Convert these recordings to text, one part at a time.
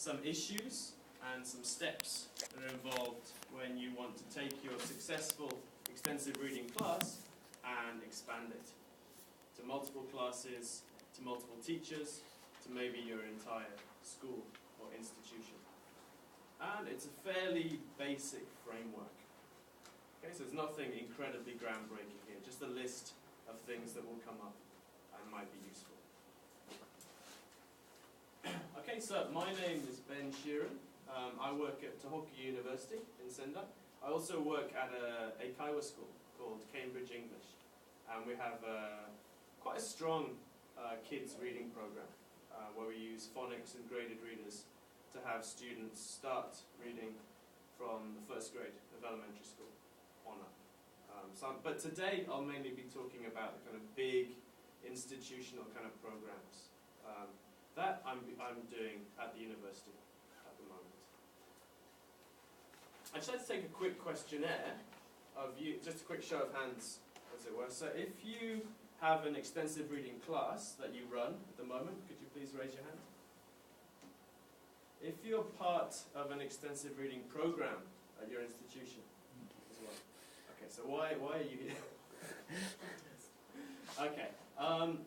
some issues and some steps that are involved when you want to take your successful extensive reading class and expand it to multiple classes, to multiple teachers, to maybe your entire school or institution. And it's a fairly basic framework. Okay, so there's nothing incredibly groundbreaking here, just a list of things that will come up and might be useful. Okay, so my name is Ben Sheeran. I work at Tohoku University in Sendai. I also work at a Okayama school called Cambridge English. And we have quite a strong kids reading program where we use phonics and graded readers to have students start reading from the first grade of elementary school on up. But today I'll mainly be talking about the kind of big institutional kind of programs that I'm doing at the university at the moment. I'd just like to take a quick questionnaire of you, just a quick show of hands, as it were. So if you have an extensive reading class that you run at the moment, could you please raise your hand? If you're part of an extensive reading program at your institution as well. Okay, so why are you here? Okay,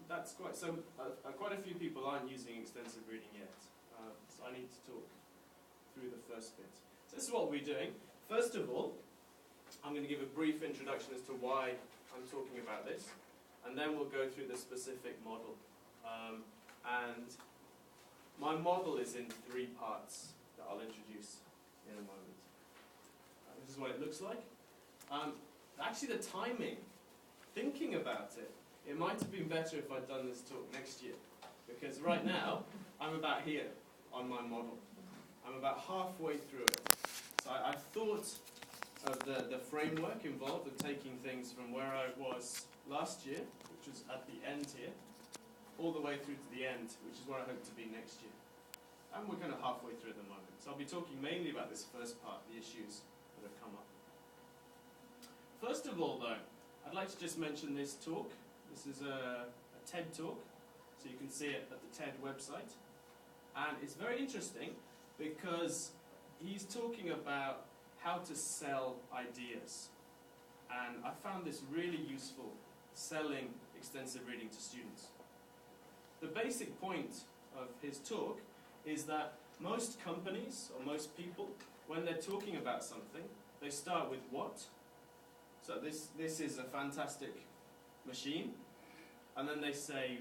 that's quite, so quite a few people aren't using extensive reading yet. So I need to talk through the first bit. So this is what we're doing. First of all, I'm going to give a brief introduction as to why I'm talking about this, and then we'll go through the specific model. And my model is in 3 parts that I'll introduce in a moment. This is what it looks like. Actually, the timing, thinking about it, it might have been better if I'd done this talk next year, because right now, I'm about here on my model. I'm about halfway through it. So I thought of the framework involved of taking things from where I was last year, which was at the end here, all the way through to the end, which is where I hope to be next year. And we're kind of halfway through at the moment. So I'll be talking mainly about this first part, the issues that have come up. First of all, though, I'd like to just mention this talk. This is a TED talk, so you can see it at the TED website. And it's very interesting because he's talking about how to sell ideas. And I found this really useful, selling extensive reading to students. The basic point of his talk is that most companies, or most people, when they're talking about something, they start with what? So this is a fantastic machine. And then they say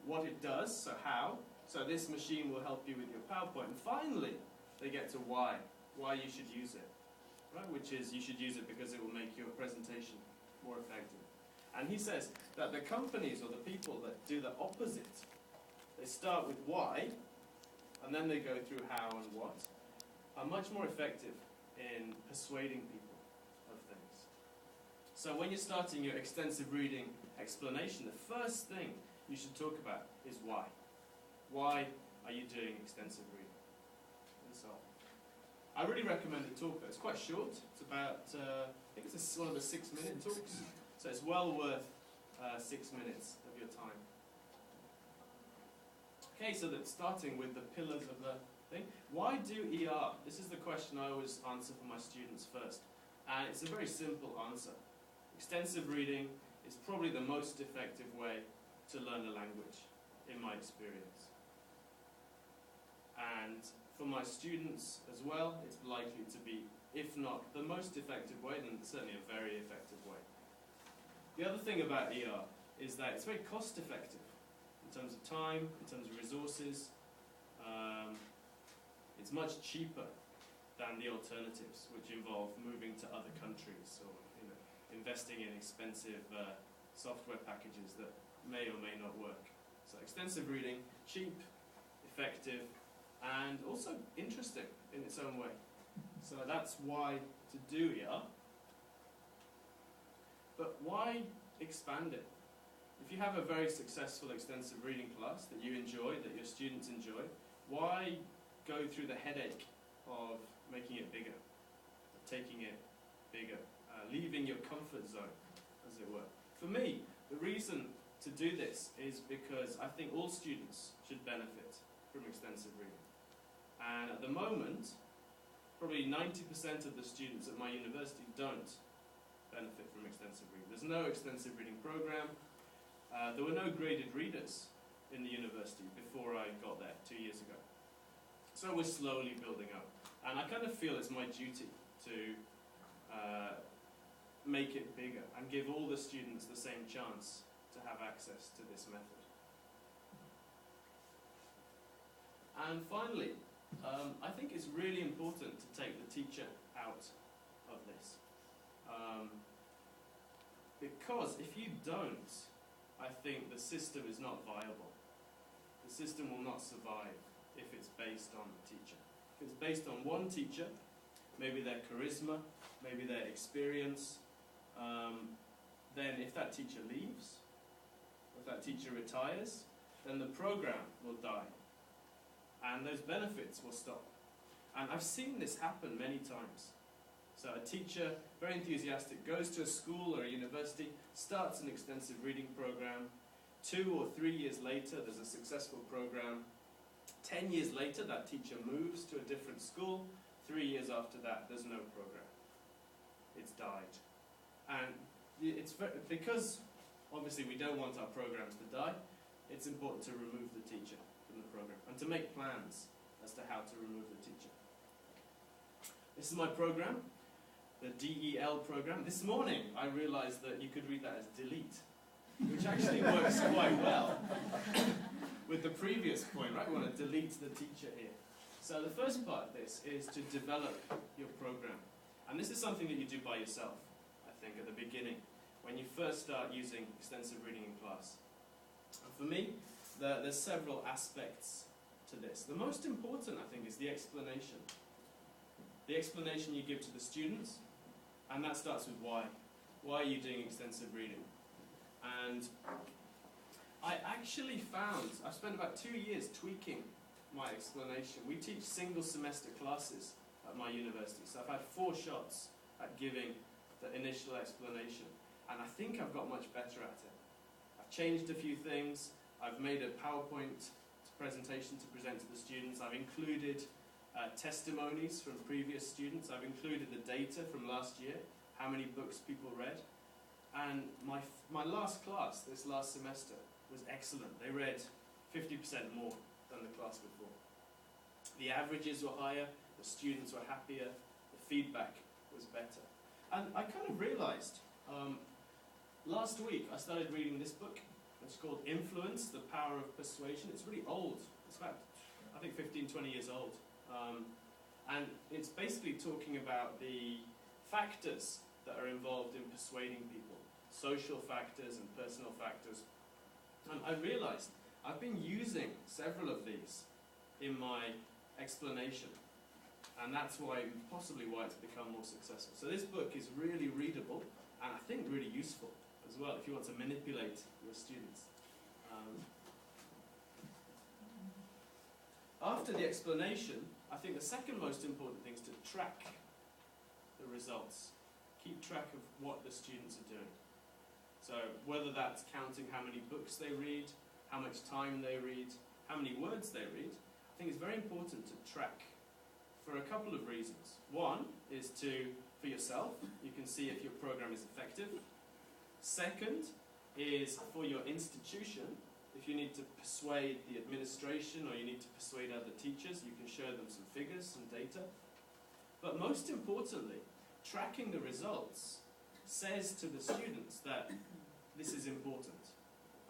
what it does, so how. So this machine will help you with your PowerPoint. And finally, they get to why you should use it. Right? Which is, you should use it because it will make your presentation more effective. And he says that the companies or the people that do the opposite, they start with why, and then they go through how and what, are much more effective in persuading people of things. So when you're starting your extensive reading explanation, the first thing you should talk about is why. Why are you doing extensive reading? And so on. I really recommend the talk, though. It's quite short. It's about, I think it's one of the 6-minute talks. So it's well worth 6 minutes of your time. Okay, so that's starting with the pillars of the thing. Why do ER? This is the question I always answer for my students first. And it's a very simple answer. Extensive reading is probably the most effective way to learn a language, in my experience. And for my students as well, it's likely to be, if not the most effective way, then certainly a very effective way. The other thing about ER is that it's very cost effective in terms of time, in terms of resources. It's much cheaper than the alternatives, which involve moving to other countries or investing in expensive software packages that may or may not work. So extensive reading, cheap, effective, and also interesting in its own way. So that's why to do ER. But why expand it? If you have a very successful extensive reading class that you enjoy, that your students enjoy, why go through the headache of making it bigger, of taking it bigger, leaving your comfort zone, as it were? For me, the reason to do this is because I think all students should benefit from extensive reading. And at the moment, probably 90% of the students at my university don't benefit from extensive reading. There's no extensive reading program. There were no graded readers in the university before I got there 2 years ago. So we're slowly building up. And I kind of feel it's my duty to make it bigger and give all the students the same chance to have access to this method. And finally, I think it's really important to take the teacher out of this. Because if you don't, I think the system is not viable. The system will not survive if it's based on the teacher. If it's based on one teacher, maybe their charisma, maybe their experience, then if that teacher leaves, if that teacher retires, then the program will die. And those benefits will stop. And I've seen this happen many times. So a teacher, very enthusiastic, goes to a school or a university, starts an extensive reading program. 2 or 3 years later, there's a successful program. 10 years later, that teacher moves to a different school. 3 years after that, there's no program. It's died. And it's because, obviously, we don't want our programs to die, it's important to remove the teacher from the program and to make plans as to how to remove the teacher. This is my program, the DEL program. This morning, I realized that you could read that as delete, which actually works quite well with the previous point, right? We want to delete the teacher here. So the first part of this is to develop your program. And this is something that you do by yourself, I think, at the beginning, when you first start using extensive reading in class. And for me, there's several aspects to this. The most important, I think, is the explanation. The explanation you give to the students, and that starts with why. Why are you doing extensive reading? And I actually found, I've spent about 2 years tweaking my explanation. We teach single semester classes at my university, so I've had 4 shots at giving the initial explanation, and I think I've got much better at it. I've changed a few things, I've made a PowerPoint presentation to present to the students, I've included testimonies from previous students, I've included the data from last year, how many books people read, and my last class, this last semester, was excellent. They read 50% more than the class before. The averages were higher, the students were happier, the feedback was better. And I kind of realized, last week I started reading this book. It's called Influence, The Power of Persuasion. It's really old. It's about, I think, 15, 20 years old. And it's basically talking about the factors that are involved in persuading people. Social factors and personal factors. And I realized I've been using several of these in my explanation. And that's possibly why it's become more successful. So this book is really readable, and I think really useful as well if you want to manipulate your students. After the explanation, I think the second most important thing is to track the results. Keep track of what the students are doing. So whether that's counting how many books they read, how much time they read, how many words they read, I think it's very important to track for a couple of reasons. One is for yourself, you can see if your program is effective. Second is for your institution, if you need to persuade the administration or you need to persuade other teachers, you can show them some figures, some data. But most importantly, tracking the results says to the students that this is important.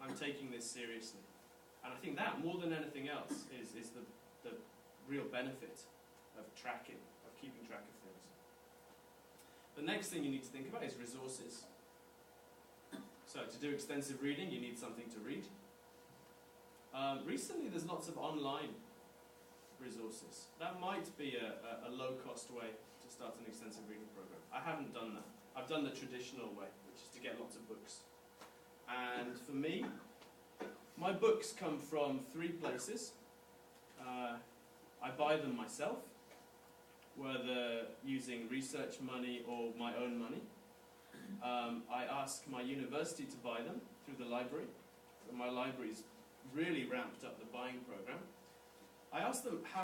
I'm taking this seriously. And I think that, more than anything else, is the real benefit of tracking, of keeping track of things. The next thing you need to think about is resources. So to do extensive reading, you need something to read. Recently, there's lots of online resources. That might be a low-cost way to start an extensive reading program. I haven't done that. I've done the traditional way, which is to get lots of books. And for me, my books come from 3 places. I buy them myself, whether using research money or my own money. I ask my university to buy them through the library. So my library's really ramped up the buying program. I ask them how